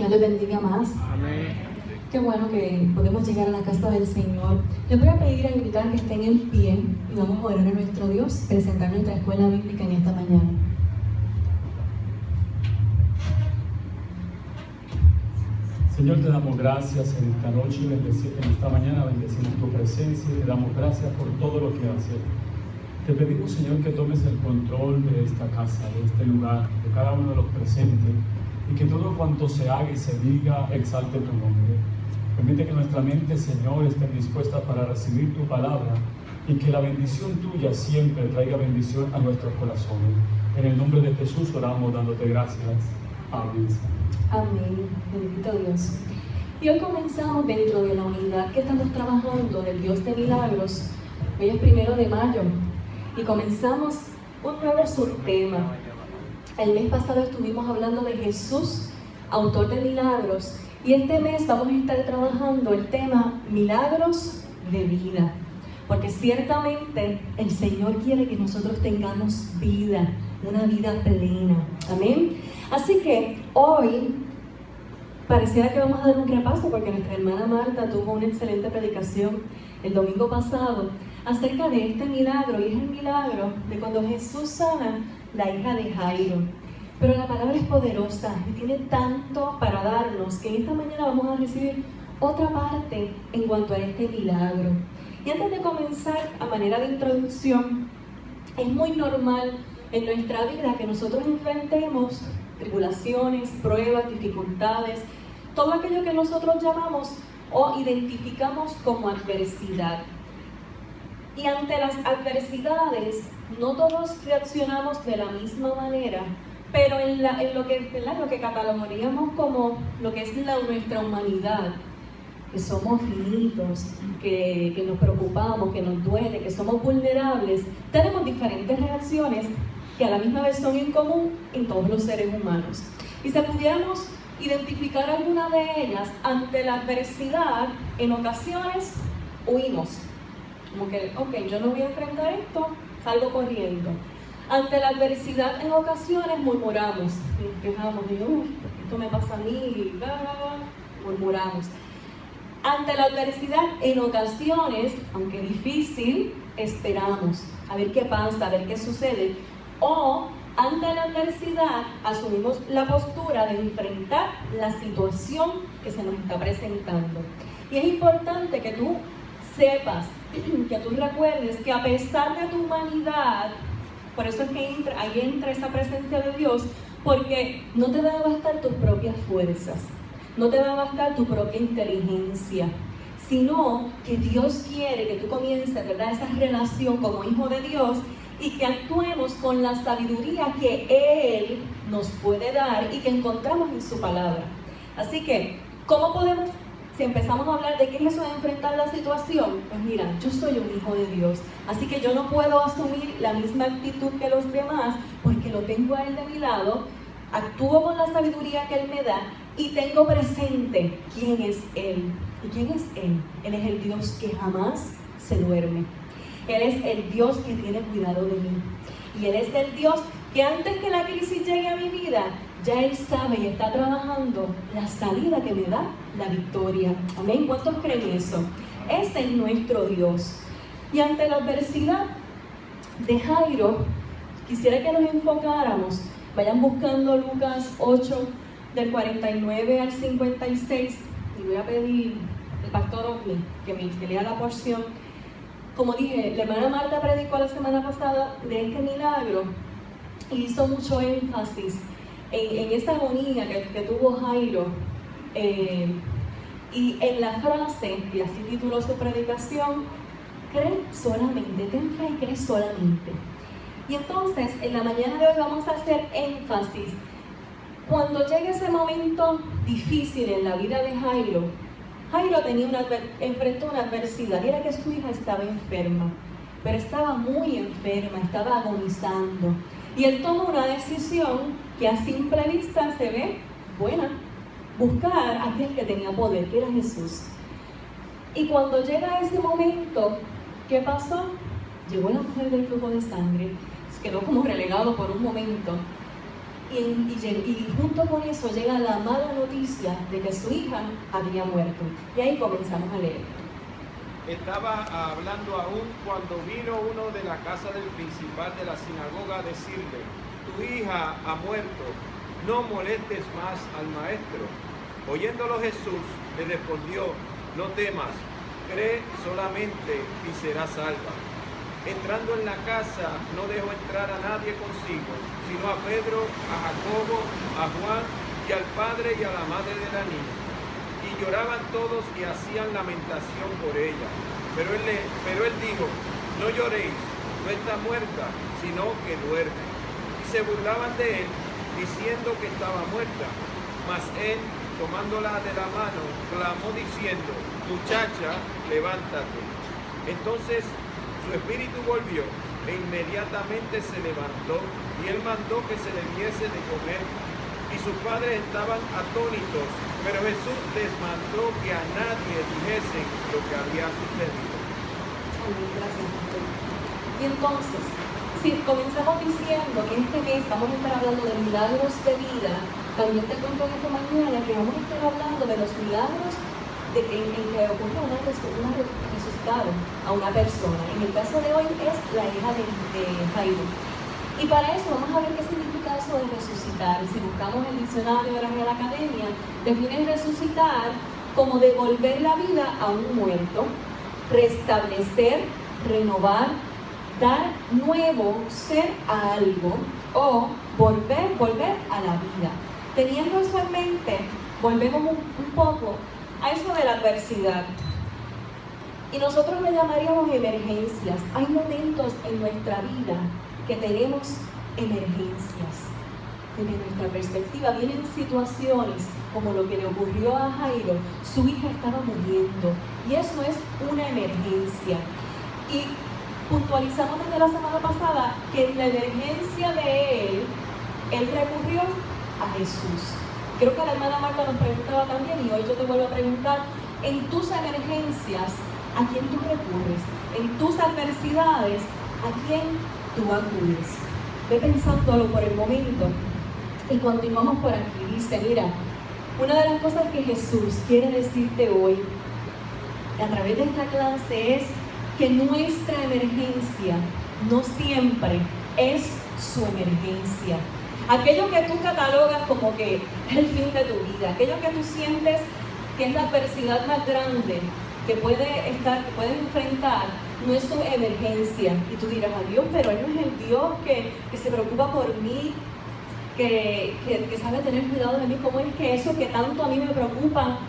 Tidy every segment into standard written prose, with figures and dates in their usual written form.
Dios les bendiga más. Amén. Qué bueno que podemos llegar a la casa del Señor. Les voy a pedir a invitar que estén en pie y vamos a orar a nuestro Dios, presentar nuestra escuela bíblica en esta mañana. Señor, te damos gracias en esta noche, en esta mañana, bendecimos tu presencia y te damos gracias por todo lo que haces. Te pedimos, Señor, que tomes el control de esta casa, de este lugar, de cada uno de los presentes, y que todo cuanto se haga y se diga exalte tu nombre. Permite que nuestra mente, Señor, esté dispuesta para recibir tu palabra y que la bendición tuya siempre traiga bendición a nuestros corazones. En el nombre de Jesús oramos dándote gracias. Amén. Amén. Bendito Dios. Y hoy comenzamos dentro de la unidad que estamos trabajando del Dios de milagros. Hoy es 1 de mayo y comenzamos un nuevo subtema. El mes pasado estuvimos hablando de Jesús, autor de milagros, y este mes vamos a estar trabajando el tema milagros de vida, porque ciertamente el Señor quiere que nosotros tengamos vida, una vida plena. Amén. Así que hoy pareciera que vamos a dar un repaso, porque nuestra hermana Marta tuvo una excelente predicación el domingo pasado acerca de este milagro, y es el milagro de cuando Jesús sana la hija de Jairo. Pero la palabra es poderosa y tiene tanto para darnos que en esta mañana vamos a recibir otra parte en cuanto a este milagro. Y antes de comenzar, a manera de introducción, es muy normal en nuestra vida que nosotros enfrentemos tribulaciones, pruebas, dificultades, todo aquello que nosotros llamamos o identificamos como adversidad. Y ante las adversidades, no todos reaccionamos de la misma manera, pero en lo que catalogaríamos como lo que es nuestra humanidad, que somos finitos, que nos preocupamos, que nos duele, que somos vulnerables, tenemos diferentes reacciones que a la misma vez son en común en todos los seres humanos. Y si pudiéramos identificar alguna de ellas, ante la adversidad, en ocasiones huimos. Como que, yo no voy a enfrentar esto, salgo corriendo. Ante la adversidad, en ocasiones murmuramos, nos quejamos, esto me pasa a mí, murmuramos. Ante la adversidad, en ocasiones, aunque difícil, esperamos a ver qué pasa, a ver qué sucede. O ante la adversidad, asumimos la postura de enfrentar la situación que se nos está presentando. Y es importante que tú sepas, que tú recuerdes que a pesar de tu humanidad, por eso es que ahí entra esa presencia de Dios, porque no te va a bastar tus propias fuerzas, no te va a bastar tu propia inteligencia, sino que Dios quiere que tú comiences, ¿verdad?, esa relación como hijo de Dios y que actuemos con la sabiduría que Él nos puede dar y que encontramos en su palabra. Así que, ¿cómo podemos, si empezamos a hablar de qué es eso de enfrentar la situación? Pues mira, yo soy un hijo de Dios, así que yo no puedo asumir la misma actitud que los demás porque lo tengo a Él de mi lado, actúo con la sabiduría que Él me da y tengo presente quién es Él. ¿Y quién es Él? Él es el Dios que jamás se duerme. Él es el Dios que tiene cuidado de mí. Y Él es el Dios que antes que la crisis llegue a mi vida, ya Él sabe y está trabajando la salida que me da la victoria. Amén. ¿Cuántos creen eso? Ese es nuestro Dios. Y ante la adversidad de Jairo, quisiera que nos enfocáramos. Vayan buscando Lucas 8, del 49 al 56. Y voy a pedir al pastor Osni que lea la porción. Como dije, la hermana Marta predicó la semana pasada de este milagro y hizo mucho énfasis en esa agonía que tuvo Jairo. Y en la frase, y así tituló su predicación, cree solamente, ten fe y cree solamente. Y entonces, en la mañana de hoy vamos a hacer énfasis. Cuando llegue ese momento difícil en la vida de Jairo, Jairo enfrentó una adversidad, y era que su hija estaba enferma, pero estaba muy enferma, estaba agonizando. Y él toma una decisión que a simple vista se ve buena, buscar a aquel que tenía poder, que era Jesús. Y cuando llega ese momento, ¿qué pasó? Llegó la mujer del flujo de sangre, se quedó como relegado por un momento. y junto con eso llega la mala noticia de que su hija había muerto. Y ahí comenzamos a leer. Estaba hablando aún cuando vino uno de la casa del principal de la sinagoga a decirle: tu hija ha muerto, no molestes más al maestro. Oyéndolo Jesús le respondió: no temas, cree solamente y serás salva. Entrando en la casa no dejó entrar a nadie consigo, sino a Pedro, a Jacobo, a Juan y al padre y a la madre de la niña. Y lloraban todos y hacían lamentación por ella. Pero él dijo: no lloréis, no está muerta, sino que duerme. Y se burlaban de él, diciendo que estaba muerta. Mas él, tomándola de la mano, clamó diciendo: muchacha, levántate. Entonces su espíritu volvió, e inmediatamente se levantó, y él mandó que se le diese de comer. Y sus padres estaban atónitos, pero Jesús les mandó que a nadie dijesen lo que había sucedido. Gracias, pastor. Y entonces, si comenzamos diciendo que este mes vamos a estar hablando de milagros de vida, también te cuento esta mañana que vamos a estar hablando de los milagros en que ocurre una resucitada a una persona. En el caso de hoy es la hija de Jairo. Y para eso vamos a ver qué significa eso de resucitar. Si buscamos el diccionario de la Real Academia, define resucitar como devolver la vida a un muerto, restablecer, renovar, dar nuevo ser a algo o volver a la vida. Teniendo eso en mente, volvemos un poco a eso de la adversidad. Y nosotros le llamaríamos emergencias. Hay momentos en nuestra vida que tenemos emergencias. Desde nuestra perspectiva vienen situaciones como lo que le ocurrió a Jairo. Su hija estaba muriendo y eso es una emergencia. Y puntualizamos desde la semana pasada que en la emergencia de él recurrió a Jesús. Creo que la hermana Marta nos preguntaba también, y hoy yo te vuelvo a preguntar: en tus emergencias, ¿a quién tú recurres? En tus adversidades, ¿a quién tú acudes? Ve pensándolo por el momento. Y continuamos por aquí. Dice, mira, una de las cosas que Jesús quiere decirte hoy, a través de esta clase, es que nuestra emergencia no siempre es su emergencia. Aquello que tú catalogas como que es el fin de tu vida, aquello que tú sientes que es la adversidad más grande que puedes enfrentar, no es su emergencia. Y tú dirás: adiós, pero Él no es el Dios que se preocupa por mí, que sabe tener cuidado de mí. ¿Cómo es que eso que tanto a mí me preocupa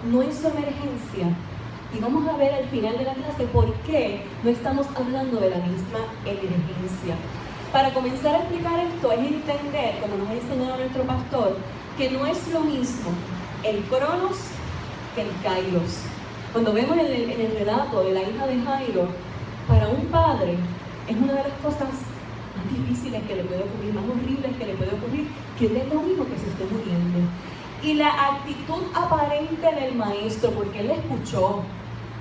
no es su emergencia? Y vamos a ver al final de la clase por qué no estamos hablando de la misma emergencia. Para comenzar a explicar esto es entender, como nos ha enseñado nuestro pastor, que no es lo mismo el Cronos que el Kairos. Cuando vemos en el relato de la hija de Jairo, para un padre es una de las cosas más difíciles que le puede ocurrir, más horribles que le puede ocurrir, que tenga un hijo que se esté muriendo. Y la actitud aparente del maestro, porque él le escuchó,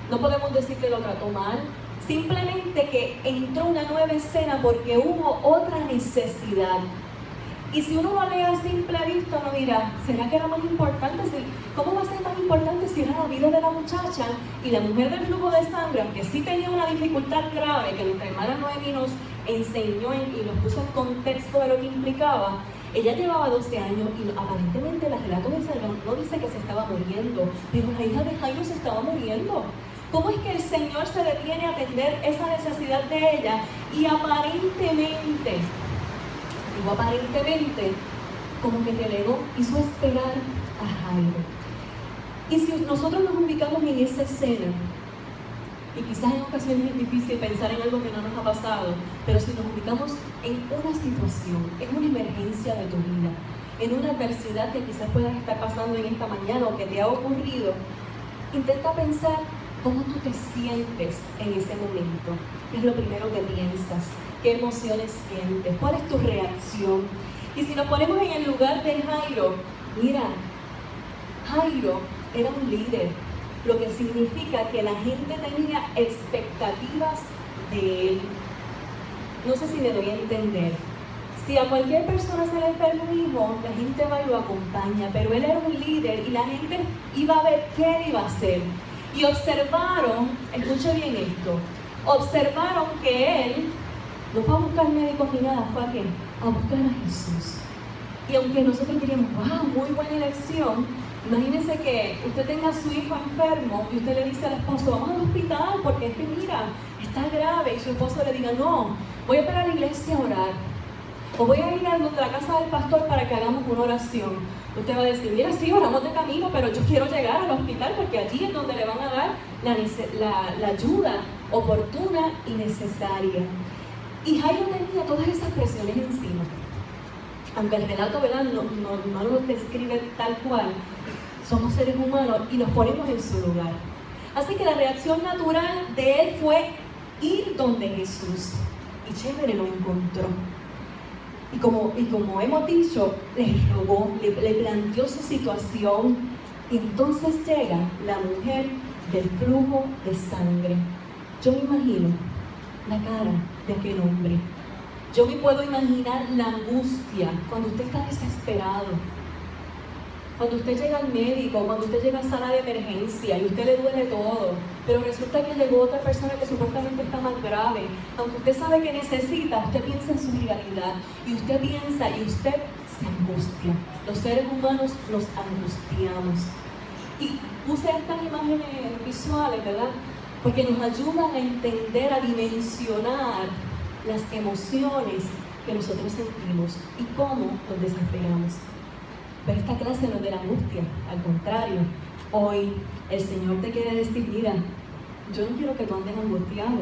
no podemos decir que lo trató mal, simplemente que entró una nueva escena porque hubo otra necesidad. Y si uno lo lee a simple vista, uno dirá: ¿será que era más importante? ¿Cómo va a ser más importante si era la vida de la muchacha y la mujer del flujo de sangre, aunque sí tenía una dificultad grave que nuestra hermana Noemi nos enseñó y nos puso en contexto de lo que implicaba? Ella llevaba 12 años y aparentemente el relato no dice que se estaba muriendo, pero la hija de Jairo se estaba muriendo. ¿Cómo es que el Señor se detiene a atender esa necesidad de ella? Y aparentemente, como que relegó, hizo esperar a Jairo. Y si nosotros nos ubicamos en esa escena, y quizás en ocasiones es difícil pensar en algo que no nos ha pasado, pero si nos ubicamos en una situación, en una emergencia de tu vida, en una adversidad que quizás puedas estar pasando en esta mañana o que te ha ocurrido, intenta pensar cómo tú te sientes en ese momento. ¿Qué es lo primero que piensas? ¿Qué emociones sientes? ¿Cuál es tu reacción? Y si nos ponemos en el lugar de Jairo, mira, Jairo era un líder, lo que significa que la gente tenía expectativas de él. No sé si me doy a entender. Si a cualquier persona se le enferma un hijo, la gente va y lo acompaña, pero él era un líder y la gente iba a ver qué él iba a hacer. Y observaron, escuche bien esto, observaron que él no fue a buscar médicos ni nada, fue a qué? A buscar a Jesús. Y aunque nosotros diríamos, wow, muy buena elección, imagínense que usted tenga a su hijo enfermo y usted le dice al esposo, vamos al hospital porque es que mira, está grave, y su esposo le diga, no, voy a ir a la iglesia a orar, o voy a ir a la casa del pastor para que hagamos una oración. Usted va a decir, mira, sí, oramos de camino, pero yo quiero llegar al hospital porque allí es donde le van a dar la ayuda oportuna y necesaria. Y Jairo tenía todas esas presiones encima. Aunque el relato, ¿verdad?, no lo describe tal cual, somos seres humanos y nos ponemos en su lugar. Así que la reacción natural de él fue ir donde Jesús. Y chévere, lo encontró. Y como hemos dicho, le rogó, le planteó su situación. Y entonces llega la mujer del flujo de sangre. Yo me imagino la cara de aquel hombre. Yo me puedo imaginar la angustia cuando usted está desesperado, cuando usted llega al médico, cuando usted llega a sala de emergencia y usted le duele todo, pero resulta que llegó otra persona que supuestamente está más grave. Aunque usted sabe que necesita, usted piensa en su realidad y usted piensa y usted se angustia. Los seres humanos nos angustiamos. Y puse estas imágenes visuales, ¿verdad?, porque nos ayudan a entender, a dimensionar las emociones que nosotros sentimos y cómo nos desesperamos. Pero esta clase no es de la angustia, al contrario. Hoy el Señor te quiere decir, mira, yo no quiero que tú andes angustiado.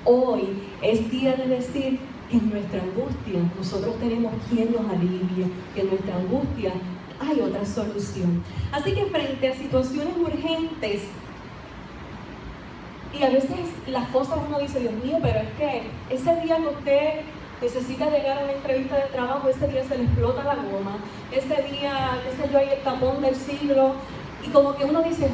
Hoy es día de decir que en nuestra angustia nosotros tenemos quien nos alivie, que en nuestra angustia hay otra solución. Así que frente a situaciones urgentes, y a veces las cosas uno dice, Dios mío, pero es que ese día que usted necesita llegar a una entrevista de trabajo, ese día se le explota la goma, ese día, qué sé yo, hay el tapón del siglo, y como que uno dice,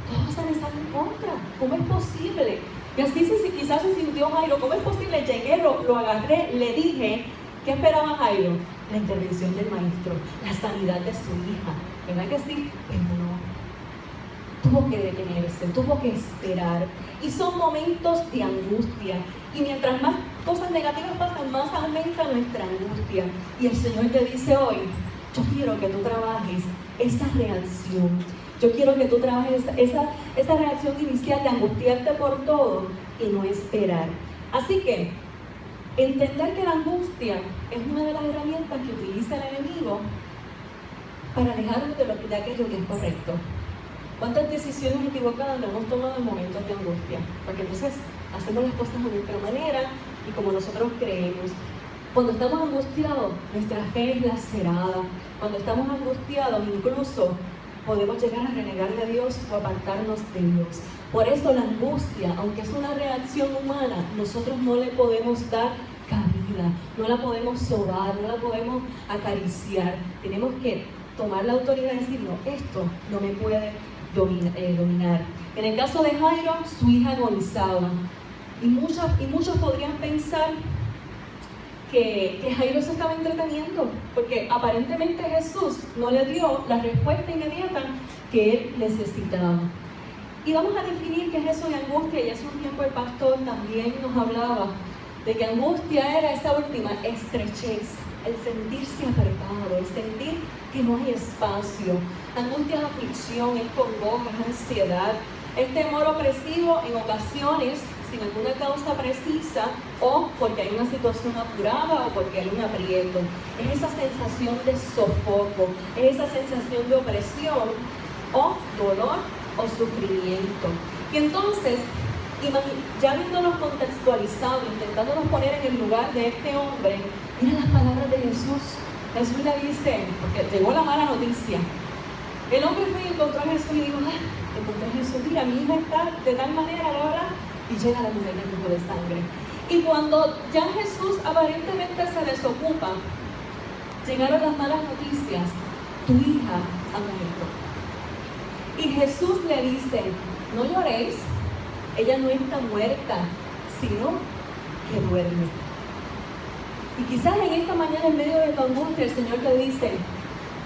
todo se me sale en contra, ¿cómo es posible? Y así quizás se sintió Jairo, ¿cómo es posible? Llegué, lo agarré, le dije, ¿qué esperaba Jairo? La intervención del maestro, la sanidad de su hija, ¿verdad que sí? Pero no. Tuvo que detenerse, tuvo que esperar. Y son momentos de angustia. Y mientras más cosas negativas pasan, más aumenta nuestra angustia. Y el Señor te dice hoy, yo quiero que tú trabajes esa reacción. Yo quiero que tú trabajes esa reacción inicial de angustiarte por todo y no esperar. Así que, entender que la angustia es una de las herramientas que utiliza el enemigo para alejarnos de aquello que es correcto. ¿Cuántas decisiones equivocadas nos hemos tomado en momentos de angustia? Porque entonces hacemos las cosas de nuestra manera y como nosotros creemos. Cuando estamos angustiados, nuestra fe es lacerada. Cuando estamos angustiados, incluso podemos llegar a renegar de Dios o apartarnos de Dios. Por eso la angustia, aunque es una reacción humana, nosotros no le podemos dar cabida, no la podemos sobar, no la podemos acariciar. Tenemos que tomar la autoridad y decir, no, esto no me puede dominar. En el caso de Jairo, su hija agonizaba. Y muchos podrían pensar que Jairo se estaba entreteniendo, porque aparentemente Jesús no le dio la respuesta inmediata que él necesitaba. Y vamos a definir qué es eso de angustia, y hace un tiempo el pastor también nos hablaba de que angustia era esa última estrechez, el sentirse apretado, el sentir que no hay espacio. Angustia es aflicción, es congoja, es ansiedad, es temor opresivo en ocasiones sin alguna causa precisa o porque hay una situación apurada o porque hay un aprieto. Es esa sensación de sofoco, es esa sensación de opresión o dolor o sufrimiento. Y entonces, ya habiéndonos contextualizado, intentándonos poner en el lugar de este hombre, mira las palabras de Jesús. Jesús le dice, porque llegó la mala noticia. El hombre fue y encontró a Jesús y dijo, encontré a Jesús, mira, mi hija está de tal manera, ahora, y llega la mujer del flujo de sangre. Y cuando ya Jesús aparentemente se desocupa, llegaron las malas noticias, tu hija ha muerto. Y Jesús le dice, no lloréis, ella no está muerta, sino que duerme. Y quizás en esta mañana, en medio de tu angustia, el Señor te dice,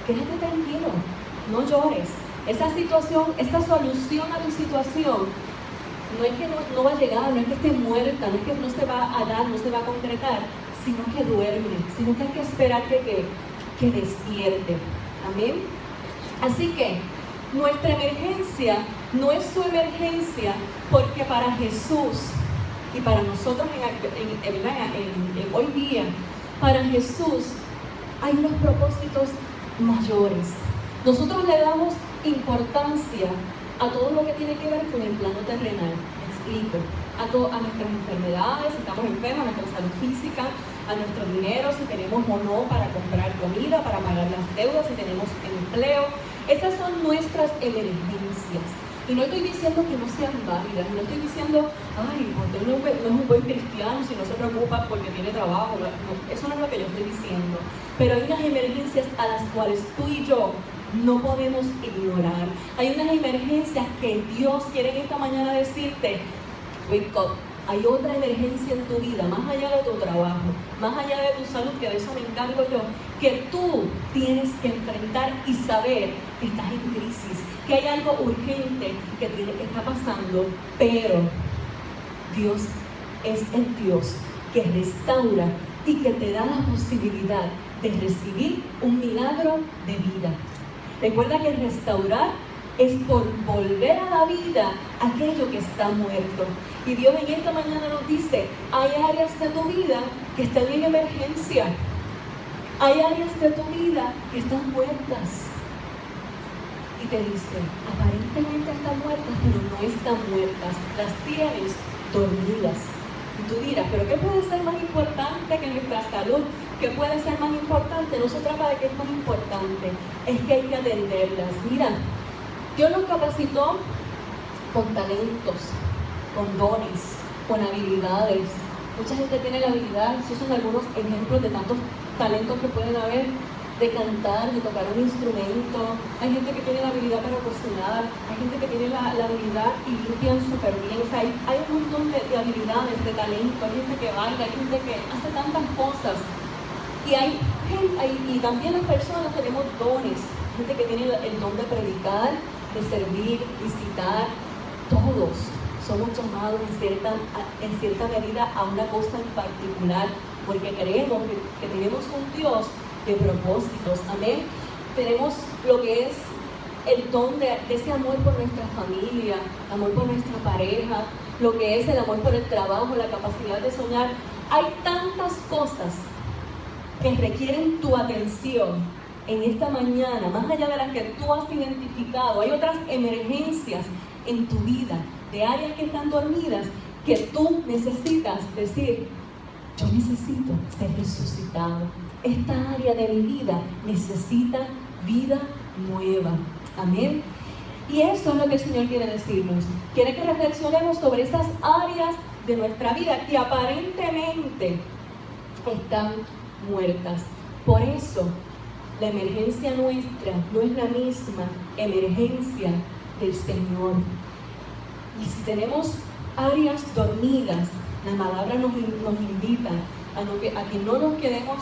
quédate tranquilo, no llores. Esa situación, esta solución a tu situación, no es que no va a llegar, no es que esté muerta, no es que no se va a dar, no se va a concretar, sino que duerme, sino que hay que esperar que despierte. Amén. Así que nuestra emergencia no es su emergencia, porque para Jesús y para nosotros hoy día, para Jesús hay unos propósitos mayores. Nosotros le damos importancia a todo lo que tiene que ver con el plano terrenal. Me explico. A nuestras enfermedades, si estamos enfermos, a nuestra salud física, a nuestro dinero, si tenemos o no para comprar comida, para pagar las deudas, si tenemos empleo. Esas son nuestras emergencias. Y no estoy diciendo que no sean válidas, no estoy diciendo, ay, usted no es un buen cristiano si no se preocupa porque tiene trabajo. No, eso no es lo que yo estoy diciendo. Pero hay unas emergencias a las cuales tú y yo no podemos ignorar. Hay unas emergencias que Dios quiere en esta mañana decirte, wake up. Hay otra emergencia en tu vida, más allá de tu trabajo, más allá de tu salud, que de eso me encargo yo, que tú tienes que enfrentar y saber que estás en crisis, que hay algo urgente que está pasando, pero Dios es el Dios que restaura y que te da la posibilidad de recibir un milagro de vida. Recuerda que restaurar es por volver a la vida aquello que está muerto. Y Dios en esta mañana nos dice, hay áreas de tu vida que están en emergencia. Hay áreas de tu vida que están muertas. Y te dice, aparentemente están muertas, pero no están muertas. Las tienes dormidas. Y tú dirás, ¿pero qué puede ser más importante que nuestra salud? ¿Qué puede ser más importante? No se trata de qué es más importante, es que hay que atenderlas. Mira, Dios nos capacitó con talentos, con dones, con habilidades. Mucha gente tiene la habilidad, esos son algunos ejemplos de tantos talentos que pueden haber, de cantar, de tocar un instrumento. Hay gente que tiene la habilidad para cocinar, hay gente que tiene la habilidad y limpian súper bien. O sea, hay un montón de habilidades, de talento, hay gente que baila, hay gente que hace tantas cosas. Y también las personas tenemos dones, gente que tiene el don de predicar, de servir, visitar. Todos somos llamados en cierta medida a una cosa en particular, porque creemos que tenemos un Dios de propósitos. Amén. Tenemos lo que es el don de ese amor por nuestra familia, amor por nuestra pareja, lo que es el amor por el trabajo, la capacidad de soñar. Hay tantas cosas que requieren tu atención en esta mañana, más allá de las que tú has identificado. Hay otras emergencias en tu vida, de áreas que están dormidas, que tú necesitas decir, yo necesito ser resucitado. Esta área de mi vida necesita vida nueva. Amén. Y eso es lo que el Señor quiere decirnos. Quiere que reflexionemos sobre esas áreas de nuestra vida que aparentemente están muertas. Por eso, la emergencia nuestra no es la misma emergencia del Señor. Y si tenemos áreas dormidas, la palabra nos invita a que no nos quedemos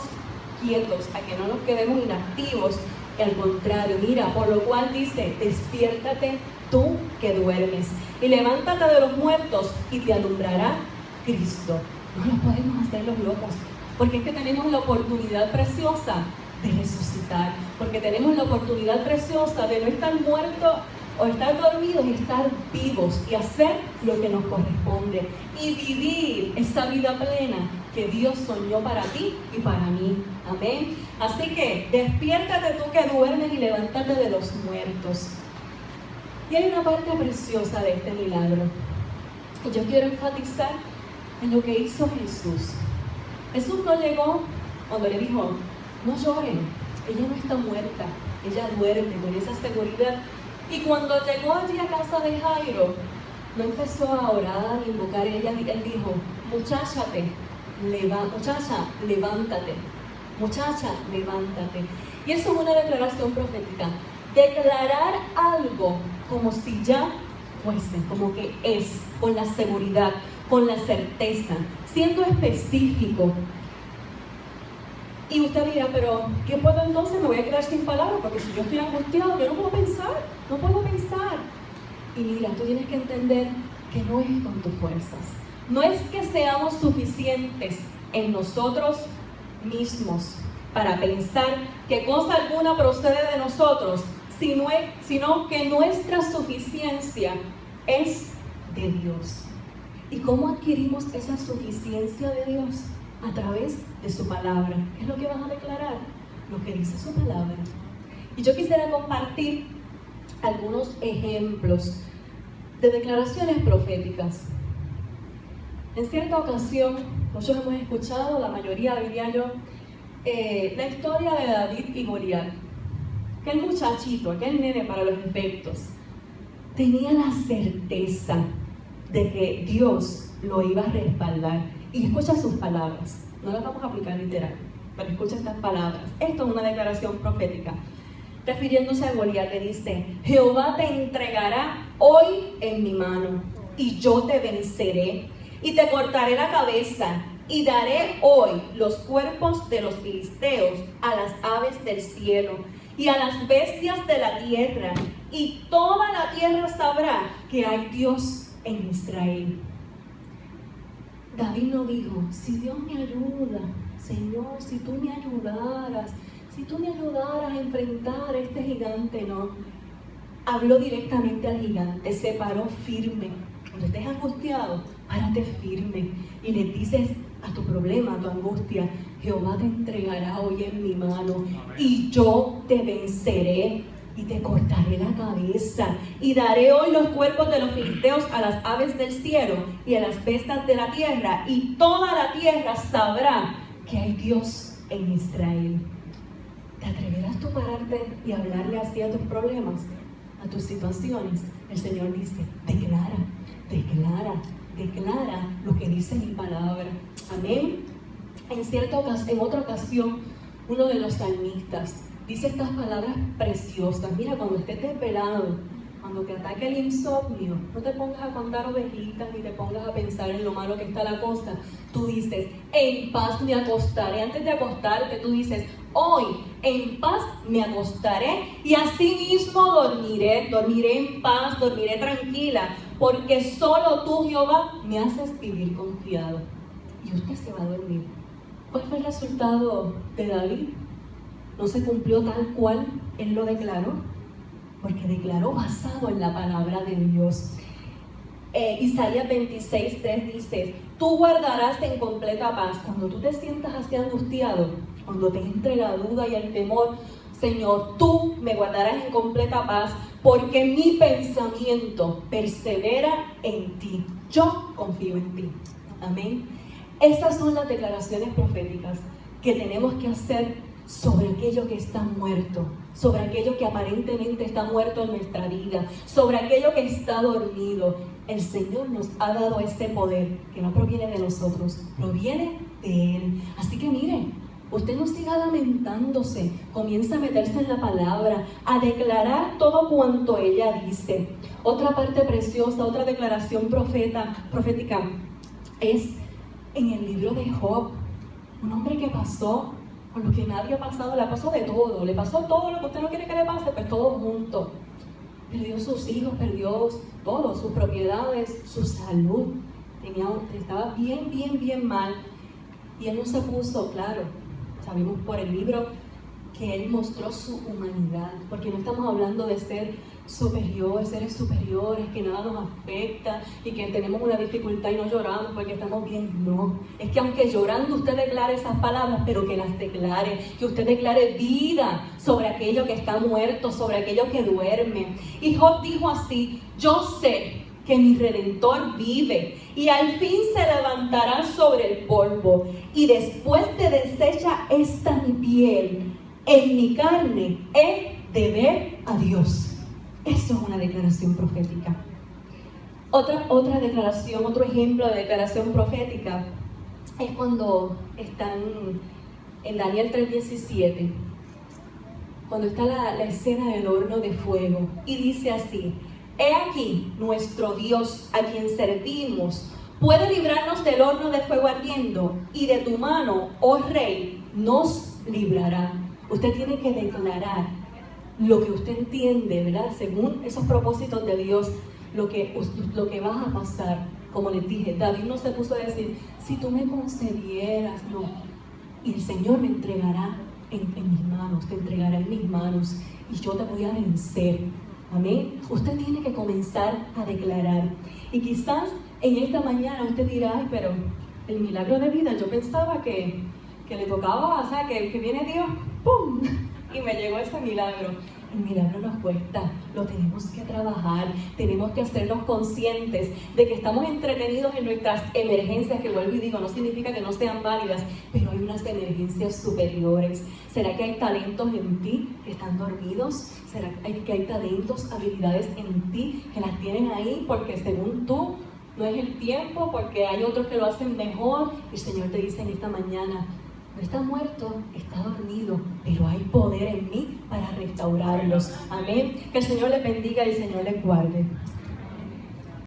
quietos, a que no nos quedemos inactivos. Al contrario, mira, por lo cual dice, despiértate tú que duermes y levántate de los muertos y te alumbrará Cristo. No lo podemos hacer los locos, porque es que tenemos la oportunidad preciosa de resucitar, porque tenemos la oportunidad preciosa de no estar muertos o estar dormidos y estar vivos y hacer lo que nos corresponde y vivir esa vida plena que Dios soñó para ti y para mí. Amén. Así que despiértate tú que duermes y levántate de los muertos. Y hay una parte preciosa de este milagro. Y yo quiero enfatizar en lo que hizo Jesús. Jesús no llegó cuando le dijo, no lloren, ella no está muerta, ella duerme con esa seguridad. Y cuando llegó allí a casa de Jairo, no empezó a orar, a invocar a ella, él dijo, muchacha, levántate, muchacha, levántate. Y eso es una declaración profética, declarar algo como si ya fuese, como que es, con la seguridad, con la certeza, siendo específico. Y usted dirá, pero ¿qué puedo entonces? Me voy a quedar sin palabras, porque si yo estoy angustiado, yo no puedo pensar. Y mira, tú tienes que entender que no es con tus fuerzas. No es que seamos suficientes en nosotros mismos para pensar que cosa alguna procede de nosotros, sino que nuestra suficiencia es de Dios. ¿Y cómo adquirimos esa suficiencia de Dios? A través de su palabra. ¿Qué es lo que vas a declarar? Lo que dice su palabra. Y yo quisiera compartir algunos ejemplos de declaraciones proféticas. En cierta ocasión, muchos hemos escuchado, la mayoría diría yo, la historia de David y Goliat. Aquel muchachito, aquel nene para los efectos, tenía la certeza de que Dios lo iba a respaldar. Y escucha sus palabras, no las vamos a aplicar literal, pero escucha estas palabras. Esto es una declaración profética. Refiriéndose a Goliat, le dice: Jehová te entregará hoy en mi mano, y yo te venceré, y te cortaré la cabeza, y daré hoy los cuerpos de los filisteos a las aves del cielo, y a las bestias de la tierra, y toda la tierra sabrá que hay Dios en Israel. David no dijo: si Dios me ayuda, Señor, si tú me ayudaras a enfrentar a este gigante. No, habló directamente al gigante, se paró firme. Cuando estés angustiado, párate firme y le dices a tu problema, a tu angustia: Jehová te entregará hoy en mi mano, y yo te venceré y te cortaré la cabeza, y daré hoy los cuerpos de los filisteos a las aves del cielo y a las bestias de la tierra, y toda la tierra sabrá que hay Dios en Israel. ¿Te atreverás tú a pararte y hablarle así a tus problemas, a tus situaciones? El Señor dice: declara lo que dice mi palabra. Amén. En otra ocasión, uno de los salmistas dice estas palabras preciosas. Mira, cuando estés desvelado, cuando te ataque el insomnio, no te pongas a contar ovejitas ni te pongas a pensar en lo malo que está la cosa. Tú dices: en paz me acostaré. Antes de acostarte, tú dices: hoy en paz me acostaré, y así mismo dormiré en paz, dormiré tranquila, porque solo tú, Jehová, me haces vivir confiado. Y usted se va a dormir. ¿Cuál fue el resultado de David? No se cumplió tal cual él lo declaró, porque declaró basado en la palabra de Dios. Isaías 26:3 dice: tú guardarás en completa paz. Cuando tú te sientas así angustiado, cuando te entre la duda y el temor, Señor, tú me guardarás en completa paz, porque mi pensamiento persevera en ti. Yo confío en ti. Amén. Esas son las declaraciones proféticas que tenemos que hacer sobre aquello que está muerto, sobre aquello que aparentemente está muerto en nuestra vida, sobre aquello que está dormido. El Señor nos ha dado ese poder que no proviene de nosotros, proviene de Él. Así que miren, usted no siga lamentándose, comienza a meterse en la palabra, a declarar todo cuanto ella dice. Otra parte preciosa, otra declaración profética es en el libro de Job. Un hombre que pasó por lo que nadie ha pasado, le pasó de todo, le pasó todo lo que usted no quiere que le pase, pues todo junto. Perdió sus hijos, perdió todo, sus propiedades, su salud. Estaba bien mal. Y él no se puso, claro, sabemos por el libro que él mostró su humanidad, porque no estamos hablando de ser seres superiores, que nada nos afecta y que tenemos una dificultad y no lloramos porque estamos bien. No, es que aunque llorando usted declare esas palabras, pero que las declare, que usted declare vida sobre aquello que está muerto, sobre aquello que duerme. Y Job dijo así: yo sé que mi Redentor vive, y al fin se levantará sobre el polvo, y después de deshecha esta mi piel, en mi carne he de ver a Dios. Eso es una declaración profética. Otra declaración, otro ejemplo de declaración profética es cuando están en Daniel 3:17, cuando está la escena del horno de fuego, y dice así: he aquí nuestro Dios, a quien servimos, puede librarnos del horno de fuego ardiendo, y de tu mano, oh Rey, nos librará. Usted tiene que declarar lo que usted entiende, ¿verdad? Según esos propósitos de Dios, lo que va a pasar. Como les dije, David no se puso a decir, si tú me concedieras, no. Y el Señor me entregará en mis manos, te entregará en mis manos y yo te voy a vencer. Amén. Usted tiene que comenzar a declarar. Y quizás en esta mañana usted dirá, ay, pero el milagro de vida, yo pensaba que le tocaba, o sea, que viene Dios, ¡pum! Y me llegó ese milagro. El milagro nos cuesta, lo tenemos que trabajar, tenemos que hacernos conscientes de que estamos entretenidos en nuestras emergencias, que vuelvo y digo, no significa que no sean válidas, pero hay unas emergencias superiores. ¿Será que hay talentos en ti que están dormidos? ¿Será que hay talentos, habilidades en ti que las tienen ahí porque según tú no es el tiempo, porque hay otros que lo hacen mejor? Y el Señor te dice en esta mañana, no está muerto, está dormido, pero hay poder en mí para restaurarlos. Amén. Que el Señor les bendiga y el Señor les guarde.